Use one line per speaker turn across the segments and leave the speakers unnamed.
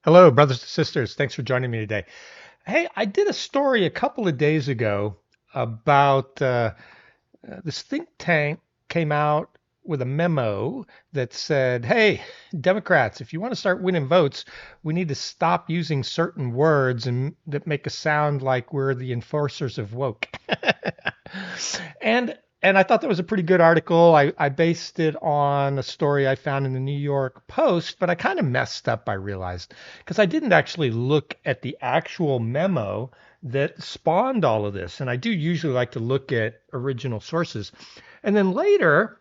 Hello, brothers and sisters. Thanks for joining me today. Hey, I did a story a couple of days ago about this think tank came out with a memo that said, hey, Democrats, if you want to start winning votes, we need to stop using certain words and that make us sound like we're the enforcers of woke. And I thought that was a pretty good article. I based it on a story I found in the New York Post, but I kind of messed up, I realized, because I didn't actually look at the actual memo that spawned all of this. And I do usually like to look at original sources. And then later,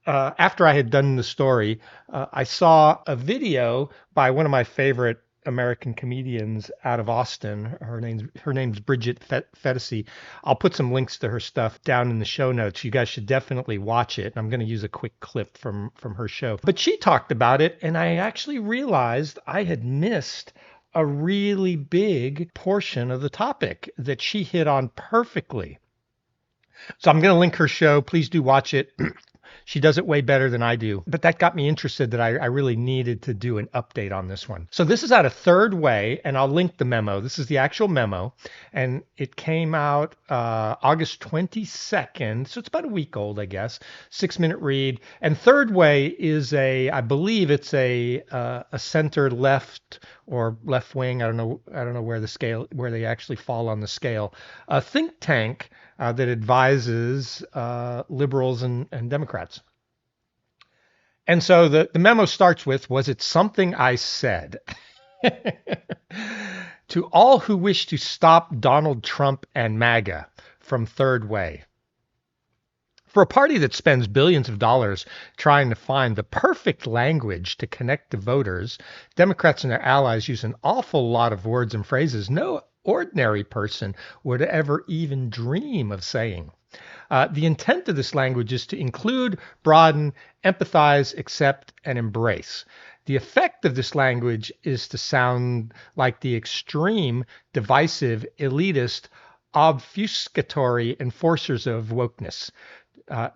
after I had done the story, I saw a video by one of my favorite American comedians out of Austin. Her name's Bridget Fetisi. I'll put some links to her stuff down in the show notes. You guys should definitely watch it. I'm going to use a quick clip from her show. But she talked about it, and I actually realized I had missed a really big portion of the topic that she hit on perfectly. So I'm going to link her show. Please do watch it. She does it way better than I do. But that got me interested that I really needed to do an update on this one. So this is out of Third Way, and I'll link the memo. This is the actual memo, and it came out August 22nd. So it's about a week old, I guess. 6-minute read. And Third Way is I believe it's a center left or left wing. I don't know where they actually fall on the scale. A think tank that advises liberals and Democrats. And so the memo starts with, was it something I said? To all who wish to stop Donald Trump and MAGA, from Third Way. For a party that spends billions of dollars trying to find the perfect language to connect to voters, Democrats and their allies use an awful lot of words and phrases no ordinary person would ever even dream of saying. The intent of this language is to include, broaden, empathize, accept, and embrace. The effect of this language is to sound like the extreme, divisive, elitist, obfuscatory enforcers of wokeness.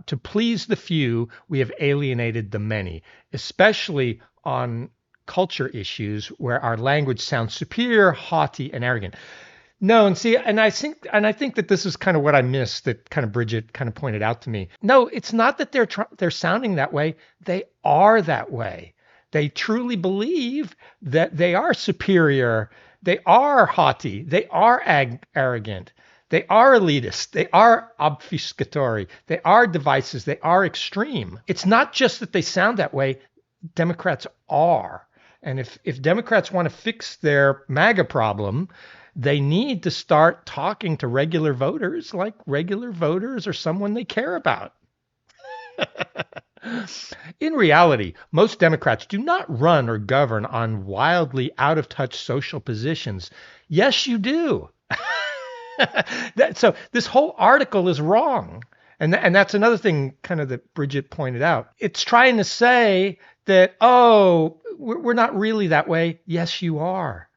To please the few, we have alienated the many, especially on culture issues where our language sounds superior, haughty, and arrogant. No, and see, and I think that this is kind of what I missed that kind of Bridget kind of pointed out to me. No, it's not that they're sounding that way. They are that way. They truly believe that they are superior. They are haughty. They are arrogant. They are elitist. They are obfuscatory. They are divisive. They are extreme. It's not just that they sound that way. Democrats are. And if Democrats want to fix their MAGA problem, they need to start talking to regular voters like regular voters are someone they care about. In reality, most Democrats do not run or govern on wildly out of touch social positions. Yes, you do. So this whole article is wrong. And that's another thing kind of that Bridget pointed out. It's trying to say that, oh, we're not really that way. Yes, you are.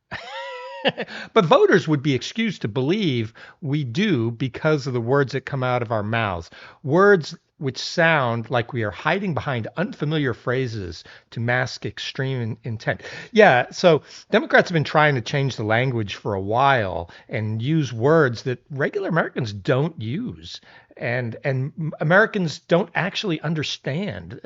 But voters would be excused to believe we do because of the words that come out of our mouths. Words which sound like we are hiding behind unfamiliar phrases to mask extreme intent. Yeah, so Democrats have been trying to change the language for a while and use words that regular Americans don't use. And Americans don't actually understand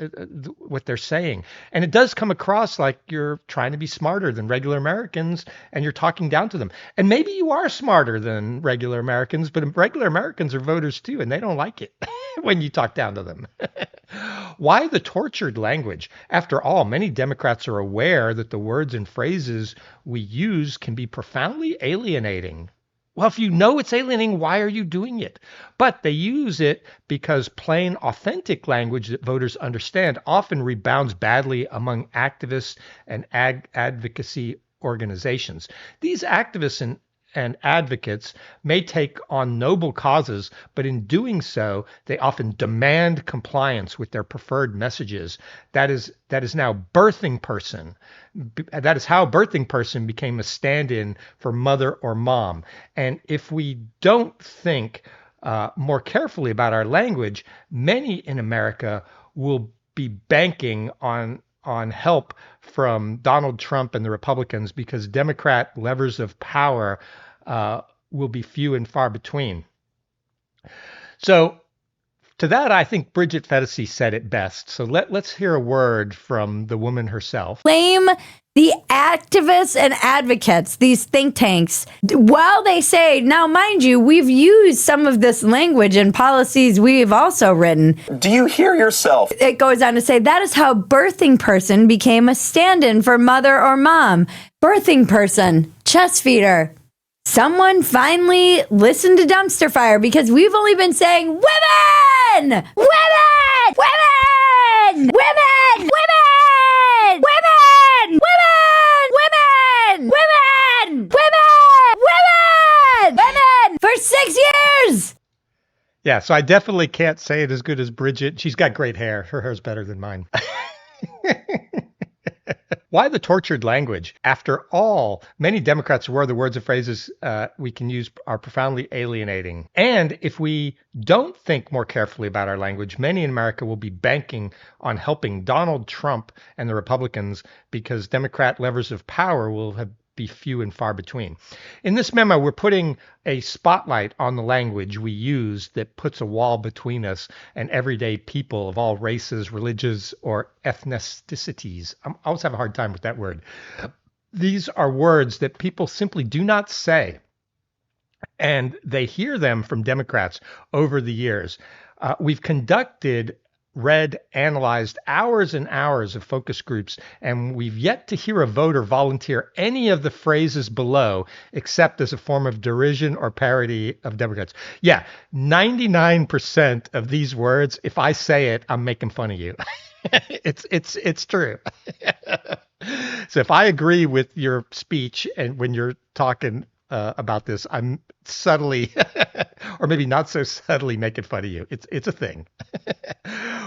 what they're saying. And it does come across like you're trying to be smarter than regular Americans and you're talking down to them. And maybe you are smarter than regular Americans, but regular Americans are voters too, and they don't like it when you talk down to them. Why the tortured language? After all, many Democrats are aware that the words and phrases we use can be profoundly alienating. Well, if you know it's alienating, why are you doing it? But they use it because plain, authentic language that voters understand often rebounds badly among activists and advocacy organizations. These activists and advocates may take on noble causes, but in doing so, they often demand compliance with their preferred messages. That is now birthing person. That is how birthing person became a stand-in for mother or mom. And if we don't think more carefully about our language, many in America will be banking on on help from Donald Trump and the Republicans because Democrat levers of power will be few and far between. So to that, I think Bridget Phetasy said it best. So let's hear a word from the woman herself.
Blame the activists and advocates, these think tanks, while they say, now mind you, we've used some of this language in policies we've also written.
Do you hear yourself?
It goes on to say that is how birthing person became a stand-in for mother or mom. Birthing person, chest feeder. Someone finally listened to Dumpster Fire because we've only been saying women, women, women, women, women, women, women, women, women, women, women for 6 years.
Yeah, so I definitely can't say it as good as Bridget. She's got great hair. Her hair's better than mine. Why the tortured language? After all, many Democrats swear the words and phrases we can use are profoundly alienating. And if we don't think more carefully about our language, many in America will be banking on helping Donald Trump and the Republicans because Democrat levers of power will be few and far between. In this memo, we're putting a spotlight on the language we use that puts a wall between us and everyday people of all races, religions, or ethnicities. I always have a hard time with that word. These are words that people simply do not say, and they hear them from Democrats over the years. We've read, analyzed hours and hours of focus groups, and we've yet to hear a voter volunteer any of the phrases below except as a form of derision or parody of Democrats. Yeah, 99% of these words, if I say it, I'm making fun of you. It's true. So if I agree with your speech and when you're talking about this, I'm subtly, or maybe not so subtly, making fun of you. It's a thing.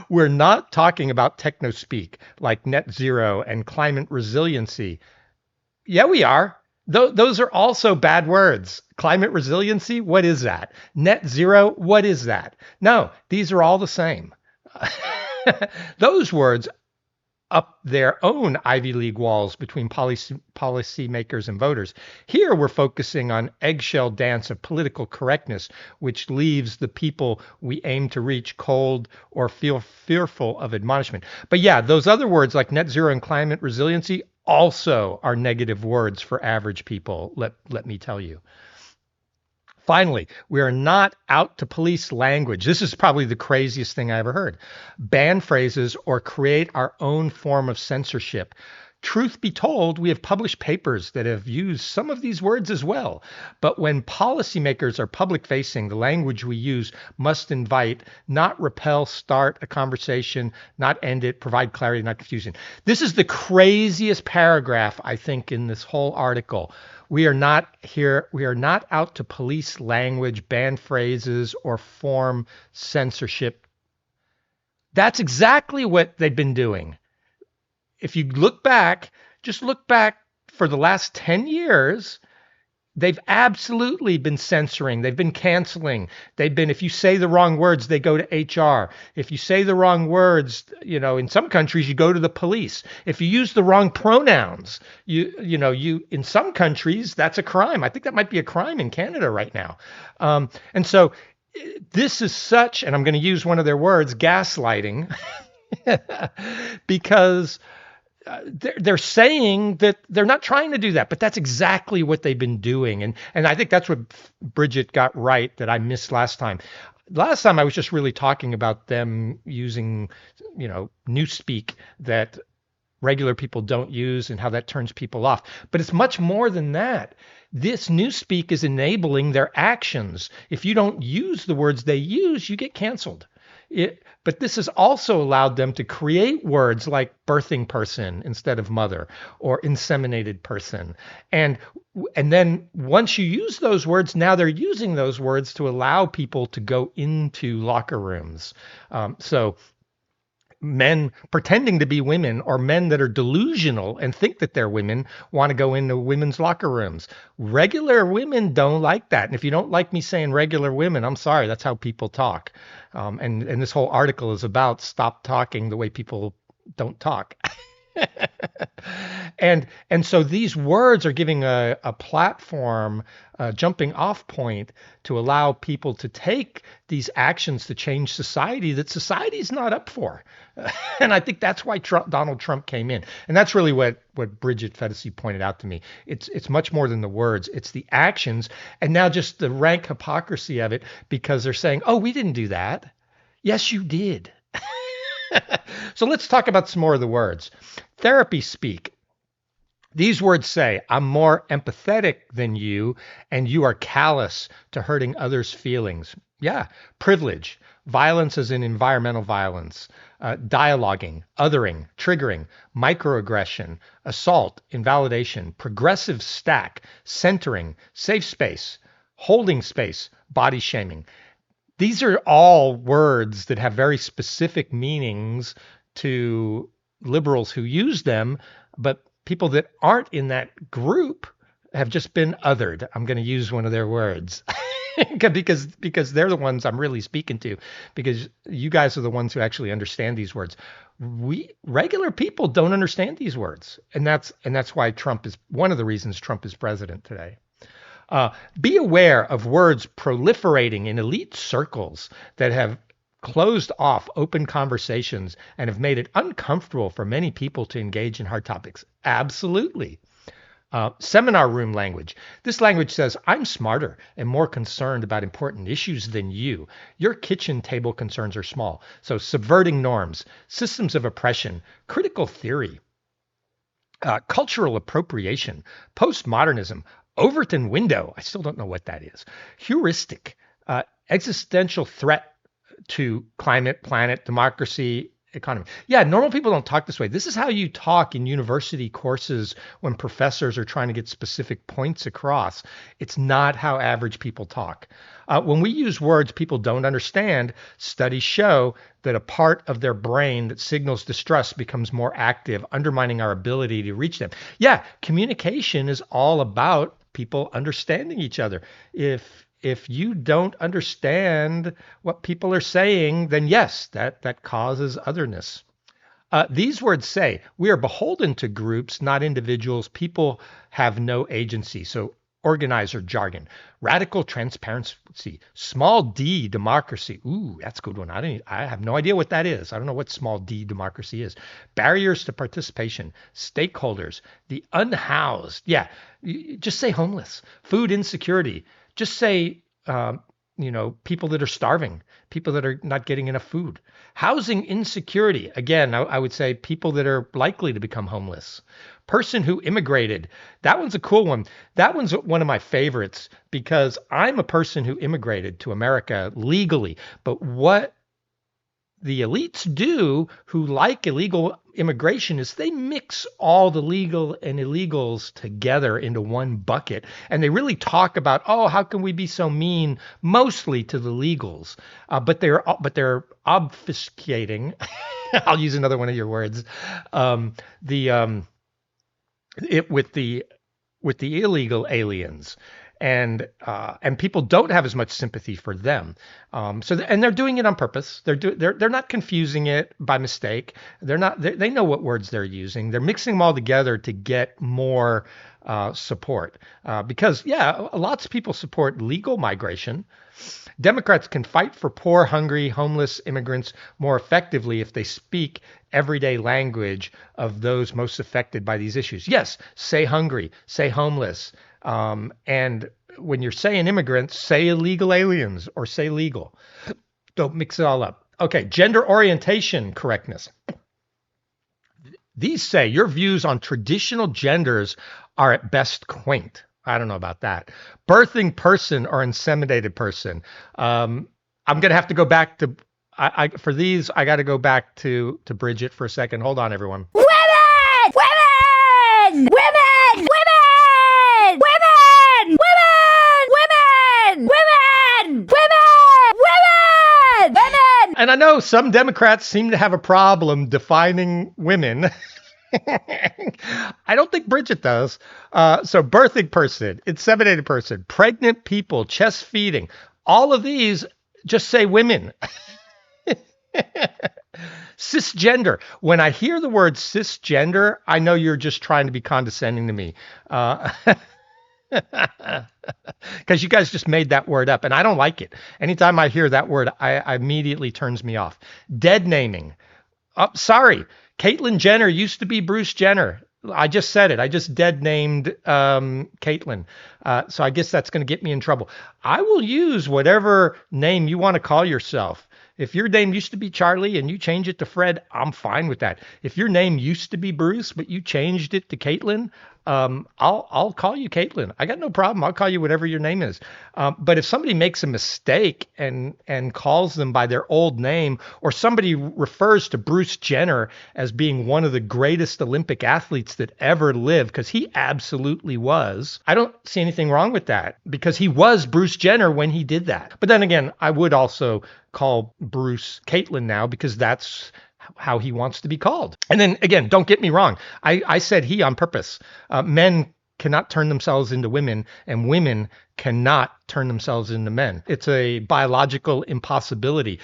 We're not talking about techno speak like net zero and climate resiliency. Yeah, we are. Those are also bad words. Climate resiliency, what is that? Net zero, what is that? No, these are all the same. Those words up their own Ivy League walls between policymakers and voters. Here we're focusing on eggshell dance of political correctness, which leaves the people we aim to reach cold or feel fearful of admonishment. But yeah, those other words like net zero and climate resiliency also are negative words for average people, let me tell you. Finally, we are not out to police language. This is probably the craziest thing I ever heard. Ban phrases or create our own form of censorship. Truth be told, we have published papers that have used some of these words as well. But when policymakers are public-facing, the language we use must invite, not repel, start a conversation, not end it, provide clarity, not confusion. This is the craziest paragraph, I think, in this whole article. We are not out to police language, ban phrases, or form censorship. That's exactly what they've been doing. If you just look back for the last 10 years, they've absolutely been censoring. They've been canceling. If you say the wrong words, they go to HR. If you say the wrong words, in some countries, you go to the police. If you use the wrong pronouns, in some countries, that's a crime. I think that might be a crime in Canada right now. And so this is such, and I'm going to use one of their words, gaslighting, because they're saying that they're not trying to do that, but that's exactly what they've been doing. And I think that's what Bridget got right that I missed last time. Last time I was just really talking about them using, newspeak that regular people don't use and how that turns people off. But it's much more than that. This newspeak is enabling their actions. If you don't use the words they use, you get canceled. But this has also allowed them to create words like birthing person instead of mother or inseminated person. And then once you use those words, now they're using those words to allow people to go into locker rooms. So men pretending to be women or men that are delusional and think that they're women want to go into women's locker rooms. Regular women don't like that. And if you don't like me saying regular women, I'm sorry, that's how people talk. And this whole article is about stop talking the way people don't talk. And so these words are giving a platform, a jumping off point to allow people to take these actions to change society that society is not up for. And I think that's why Donald Trump came in. And that's really what Bridget Fedesi pointed out to me. It's much more than the words, it's the actions. And now just the rank hypocrisy of it, because they're saying, oh, we didn't do that. Yes, you did. So let's talk about some more of the words. Therapy speak. These words say, I'm more empathetic than you, and you are callous to hurting others' feelings. Yeah. Privilege. Violence as in environmental violence. Dialoguing, othering, triggering, microaggression, assault, invalidation, progressive stack, centering, safe space, holding space, body shaming. These are all words that have very specific meanings to liberals who use them, but people that aren't in that group have just been othered. I'm going to use one of their words because they're the ones I'm really speaking to, because you guys are the ones who actually understand these words. We regular people don't understand these words, and that's why Trump is one of the reasons Trump is president today. Be aware of words proliferating in elite circles that have closed off open conversations and have made it uncomfortable for many people to engage in hard topics. Absolutely. Seminar room language. This language says, I'm smarter and more concerned about important issues than you. Your kitchen table concerns are small. So subverting norms, systems of oppression, critical theory, cultural appropriation, postmodernism, Overton window. I still don't know what that is. Heuristic, existential threat to climate, planet, democracy, economy. Yeah, normal people don't talk this way. This is how you talk in university courses when professors are trying to get specific points across. It's not how average people talk. When we use words people don't understand, studies show that a part of their brain that signals distrust becomes more active, undermining our ability to reach them. Yeah, communication is all about people understanding each other. If you don't understand what people are saying, then yes, that causes otherness. These words say, we are beholden to groups, not individuals. People have no agency. So organizer jargon, radical transparency, small d democracy. Ooh, that's a good one. I have no idea what that is. I don't know what small d democracy is. Barriers to participation, stakeholders, the unhoused. Yeah, just say homeless, food insecurity. Just say, people that are starving, people that are not getting enough food. Housing insecurity. Again, I would say people that are likely to become homeless. Person who immigrated. That one's a cool one. That one's one of my favorites because I'm a person who immigrated to America legally. But what the elites do who like illegal immigration is they mix all the legal and illegals together into one bucket. And they really talk about, oh, how can we be so mean mostly to the legals? But they're obfuscating. I'll use another one of your words. With the illegal aliens. And people don't have as much sympathy for them. And they're doing it on purpose. They're not confusing it by mistake. They know what words they're using. They're mixing them all together to get more support. Because lots of people support legal migration. Democrats can fight for poor, hungry, homeless immigrants more effectively if they speak everyday language of those most affected by these issues. Yes, say hungry, say homeless. And when you're saying immigrants, say illegal aliens or say legal. Don't mix it all up. Okay, gender orientation correctness. These say your views on traditional genders are at best quaint. I don't know about that. Birthing person or inseminated person. I'm going to have to go back to, for these, I got to go back to Bridget for a second. Hold on, everyone.
Women! Women! Women! Women! Women! Women! Women! Women! Women! Women!
And I know some Democrats seem to have a problem defining women. I don't think Bridget does. So birthing person, inseminated person, pregnant people, chest feeding, all of these just say women. Cisgender. When I hear the word cisgender, I know you're just trying to be condescending to me. Because you guys just made that word up, and I don't like it. Anytime I hear that word, I immediately turns me off. Dead naming. Oh, sorry. Caitlyn Jenner used to be Bruce Jenner. I just said it. I just dead named Caitlyn. So I guess that's going to get me in trouble. I will use whatever name you want to call yourself. If your name used to be Charlie and you change it to Fred, I'm fine with that. If your name used to be Bruce but you changed it to Caitlyn, I'll call you Caitlyn. I got no problem. I'll call you whatever your name is. But if somebody makes a mistake and calls them by their old name, or somebody refers to Bruce Jenner as being one of the greatest Olympic athletes that ever lived, because he absolutely was, I don't see anything wrong with that, because he was Bruce Jenner when he did that. But then again, I would also call Bruce Caitlyn now, because that's how he wants to be called. And then again, don't get me wrong. I said he on purpose. Men cannot turn themselves into women, and women cannot turn themselves into men. It's a biological impossibility.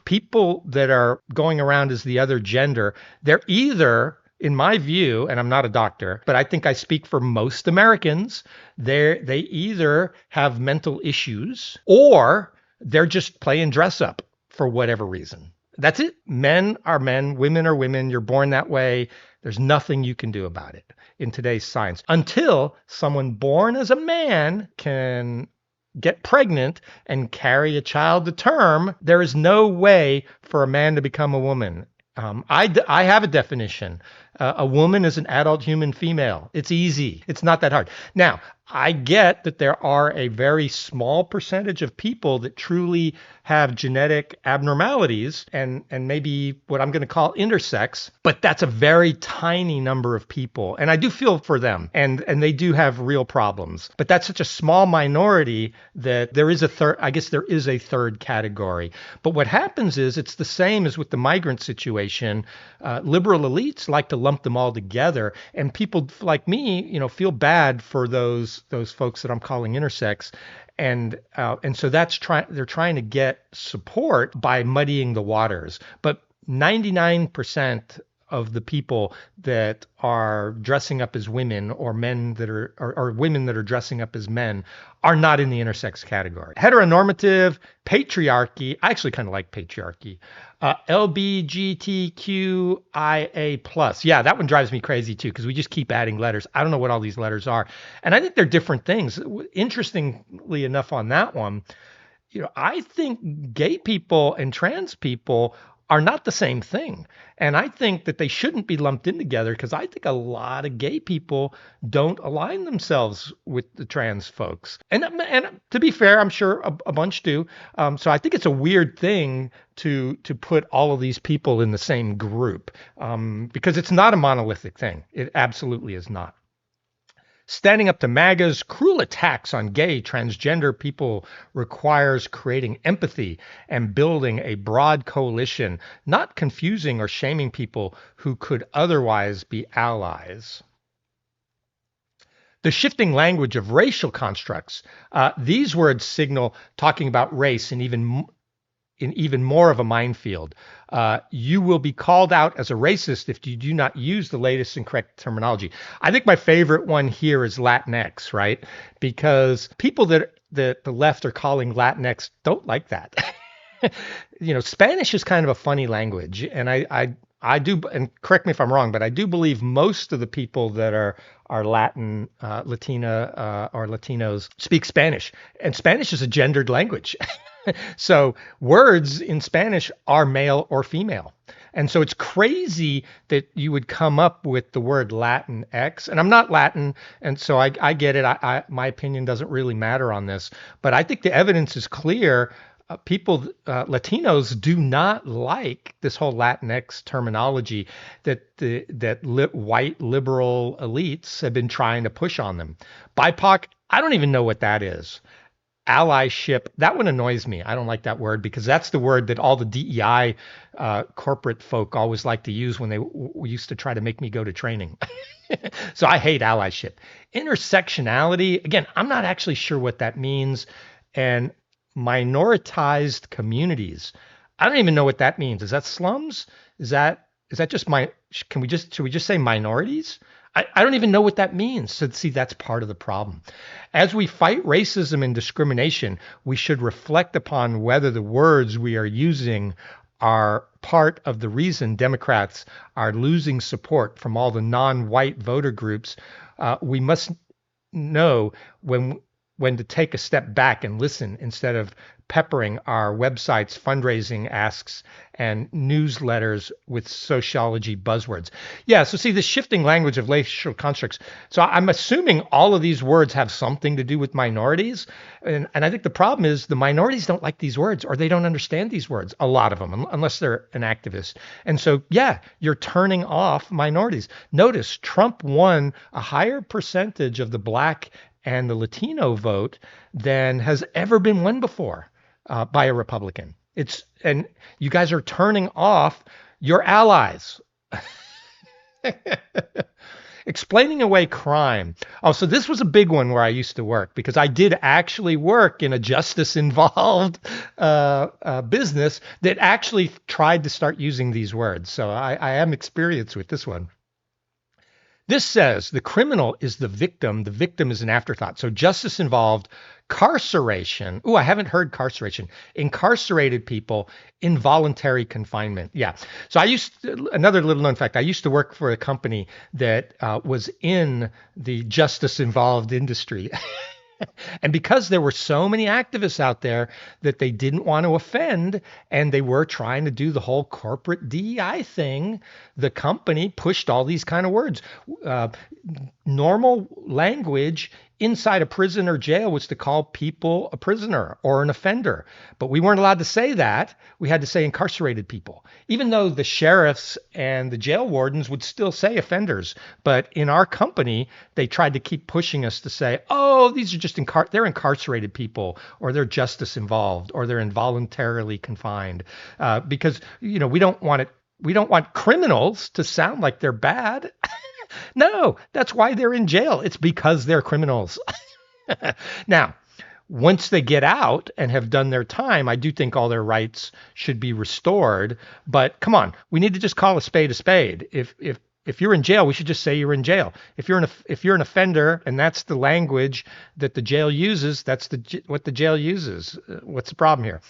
People that are going around as the other gender, they're either, in my view, and I'm not a doctor, but I think I speak for most Americans, they either have mental issues or they're just playing dress up for whatever reason. That's it. Men are men, women are women. You're born that way. There's nothing you can do about it in today's science until someone born as a man can get pregnant and carry a child to term. There is no way for a man to become a woman. I have a definition. A woman is an adult human female. It's easy. It's not that hard. Now, I get that there are a very small percentage of people that truly have genetic abnormalities and maybe what I'm going to call intersex, but that's a very tiny number of people. And I do feel for them, and they do have real problems. But that's such a small minority that there is a third, I guess there is a third category. But what happens is it's the same as with the migrant situation. Liberal elites like to lump them all together, and people like me, feel bad for those folks that I'm calling intersex, and so they're trying to get support by muddying the waters. But 99% of the people that are dressing up as women, or men that are or women that are dressing up as men, are not in the intersex category. Heteronormative, patriarchy. I actually kind of like patriarchy. LBGTQIA+. Yeah, that one drives me crazy too, because we just keep adding letters. I don't know what all these letters are. And I think they're different things. Interestingly enough on that one, I think gay people and trans people are not the same thing. And I think that they shouldn't be lumped in together, because I think a lot of gay people don't align themselves with the trans folks. And to be fair, I'm sure a bunch do. So I think it's a weird thing to put all of these people in the same group, because it's not a monolithic thing. It absolutely is not. Standing up to MAGA's cruel attacks on gay, transgender people requires creating empathy and building a broad coalition, not confusing or shaming people who could otherwise be allies. The shifting language of racial constructs. These words signal talking about race in even more of a minefield. You will be called out as a racist if you do not use the latest and correct terminology. I think my favorite one here is Latinx, right? Because people that the left are calling Latinx don't like that. Spanish is kind of a funny language, and I do, and correct me if I'm wrong, but I do believe most of the people that are Latin, Latina, or Latinos speak Spanish, and Spanish is a gendered language. So words in Spanish are male or female. And so it's crazy that you would come up with the word Latinx. And I'm not Latin, and so I get it. My opinion doesn't really matter on this. But I think the evidence is clear. Latinos do not like this whole Latinx terminology that white liberal elites have been trying to push on them. BIPOC, I don't even know what that is. Allyship, that one annoys me. I don't like that word, because that's the word that all the DEI corporate folk always like to use when they used to try to make me go to training. So I hate allyship. Intersectionality, again, I'm not actually sure what that means. And minoritized communities. I don't even know what that means. Is that slums? Is that just my? Should we just say minorities? I don't even know what that means. So see, that's part of the problem. As we fight racism and discrimination, we should reflect upon whether the words we are using are part of the reason Democrats are losing support from all the non-white voter groups. We must know when to take a step back and listen instead of peppering our website's fundraising asks and newsletters with sociology buzzwords. Yeah, so see the shifting language of racial constructs. So I'm assuming all of these words have something to do with minorities. And I think the problem is the minorities don't like these words or they don't understand these words, a lot of them, unless they're an activist. And so, yeah, you're turning off minorities. Notice Trump won a higher percentage of the black and the Latino vote than has ever been won before by a Republican. And you guys are turning off your allies. Explaining away crime. Oh, so this was a big one where I used to work because I did actually work in a justice involved business that actually tried to start using these words. So I am experienced with this one. This says the criminal is the victim is an afterthought. So justice involved, carceration. Oh, I haven't heard carceration. Incarcerated people, involuntary confinement. Yeah. So another little known fact, I used to work for a company that was in the justice involved industry. And because there were so many activists out there that they didn't want to offend and they were trying to do the whole corporate DEI thing, the company pushed all these kind of words. Normal language inside a prison or jail was to call people a prisoner or an offender. But we weren't allowed to say that. We had to say incarcerated people, even though the sheriffs and the jail wardens would still say offenders. But in our company, they tried to keep pushing us to say, oh, these are just they're incarcerated people, or they're justice involved, or they're involuntarily confined. Because, we don't want criminals to sound like they're bad. No, that's why they're in jail. It's because they're criminals. Now, once they get out and have done their time, I do think all their rights should be restored. But come on, we need to just call a spade a spade. If you're in jail, we should just say you're in jail. If you're an offender and that's the language that the jail uses, that's what the jail uses. What's the problem here?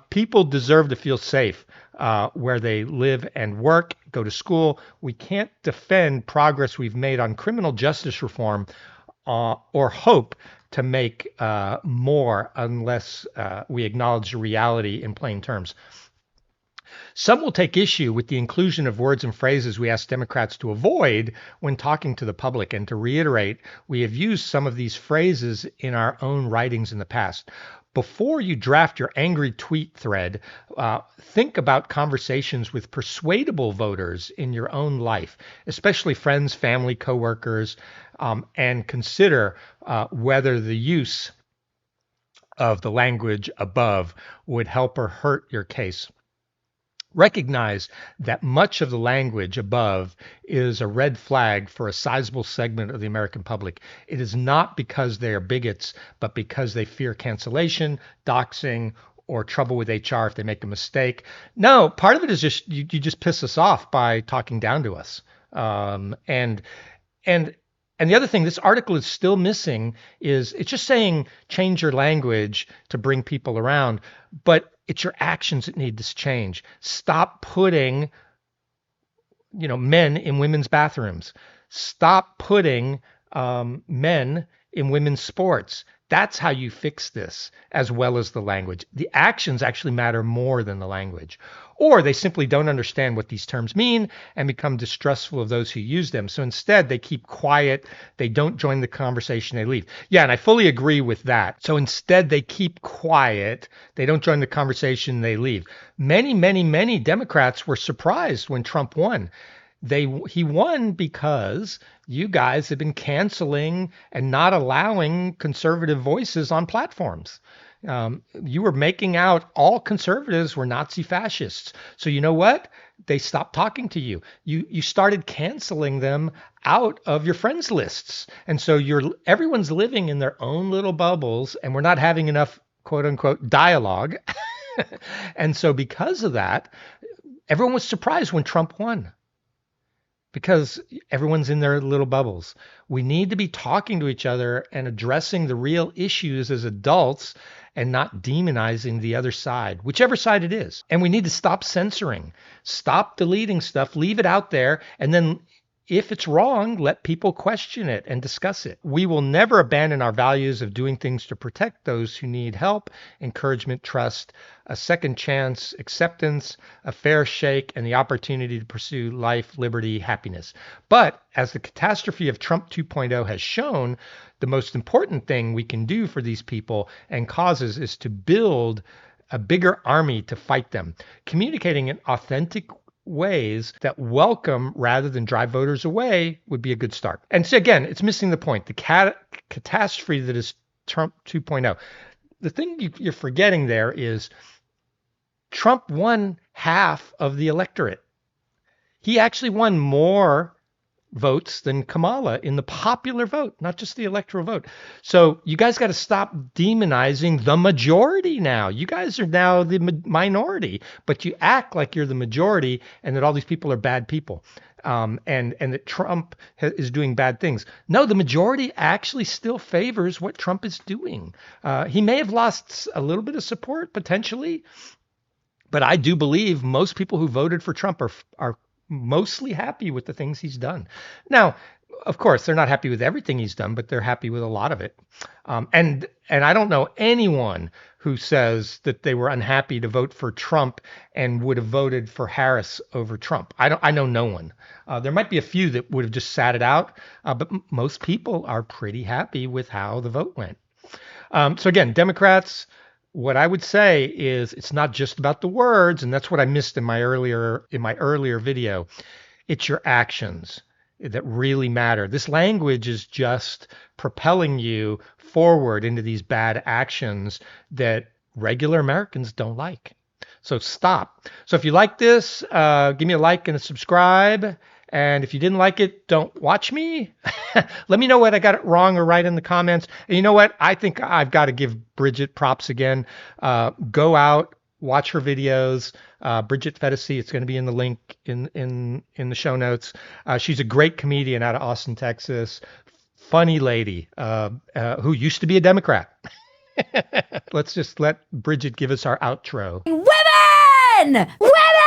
People deserve to feel safe where they live and work, go to school. We can't defend progress we've made on criminal justice reform or hope to make more unless we acknowledge the reality in plain terms. Some will take issue with the inclusion of words and phrases we ask Democrats to avoid when talking to the public. And to reiterate, we have used some of these phrases in our own writings in the past. Before you draft your angry tweet thread, think about conversations with persuadable voters in your own life, especially friends, family, coworkers, and consider whether the use of the language above would help or hurt your case. Recognize that much of the language above is a red flag for a sizable segment of the American public. It is not because they are bigots, but because they fear cancellation, doxing, or trouble with HR if they make a mistake. No, part of it is just you just piss us off by talking down to us. And the other thing this article is still missing is it's just saying change your language to bring people around, but it's your actions that need to change. Stop putting, men in women's bathrooms. Stop putting men in women's sports. That's how you fix this, as well as the language. The actions actually matter more than the language. Or they simply don't understand what these terms mean and become distrustful of those who use them. So instead, they keep quiet. They don't join the conversation. They leave. Yeah, and I fully agree with that. So instead, they keep quiet. They don't join the conversation. They leave. Many, many, many Democrats were surprised when Trump won. He won because you guys have been canceling and not allowing conservative voices on platforms. You were making out all conservatives were Nazi fascists. So you know what? They stopped talking to you. You started canceling them out of your friends lists. And so everyone's living in their own little bubbles and we're not having enough quote unquote dialogue And so because of that, everyone was surprised when Trump won because everyone's in their little bubbles. We need to be talking to each other and addressing the real issues as adults and not demonizing the other side, whichever side it is. And we need to stop censoring, stop deleting stuff, leave it out there, and then if it's wrong, let people question it and discuss it. We will never abandon our values of doing things to protect those who need help, encouragement, trust, a second chance, acceptance, a fair shake, and the opportunity to pursue life, liberty, happiness. But as the catastrophe of Trump 2.0 has shown, the most important thing we can do for these people and causes is to build a bigger army to fight them, communicating in authentic ways that welcome rather than drive voters away would be a good start. And so again, it's missing the point. The catastrophe that is Trump 2.0. The thing you're forgetting there is Trump won half of the electorate. He actually won more votes than Kamala in the popular vote, not just the electoral vote. So you guys got to stop demonizing the majority now. You guys are now the minority, but you act like you're the majority and that all these people are bad people. And that Trump is doing bad things. No, the majority actually still favors what Trump is doing. He may have lost a little bit of support potentially, but I do believe most people who voted for Trump are mostly happy with the things he's done. Now, of course, they're not happy with everything he's done, but they're happy with a lot of it. And I don't know anyone who says that they were unhappy to vote for Trump and would have voted for Harris over Trump. I know no one. There might be a few that would have just sat it out, but most people are pretty happy with how the vote went. So again, Democrats, what I would say is it's not just about the words, and that's what I missed in my earlier video. It's your actions that really matter. This language is just propelling you forward into these bad actions that regular Americans don't like. So stop. So if you like this, give me a like and a subscribe. And if you didn't like it, don't watch me. Let me know what I got it wrong or right in the comments. And you know what? I think I've got to give Bridget props again. Go out, watch her videos. Bridget Fedesi, it's going to be in the link in the show notes. She's a great comedian out of Austin, Texas. Funny lady who used to be a Democrat. Let's just let Bridget give us our outro.
Women! Women!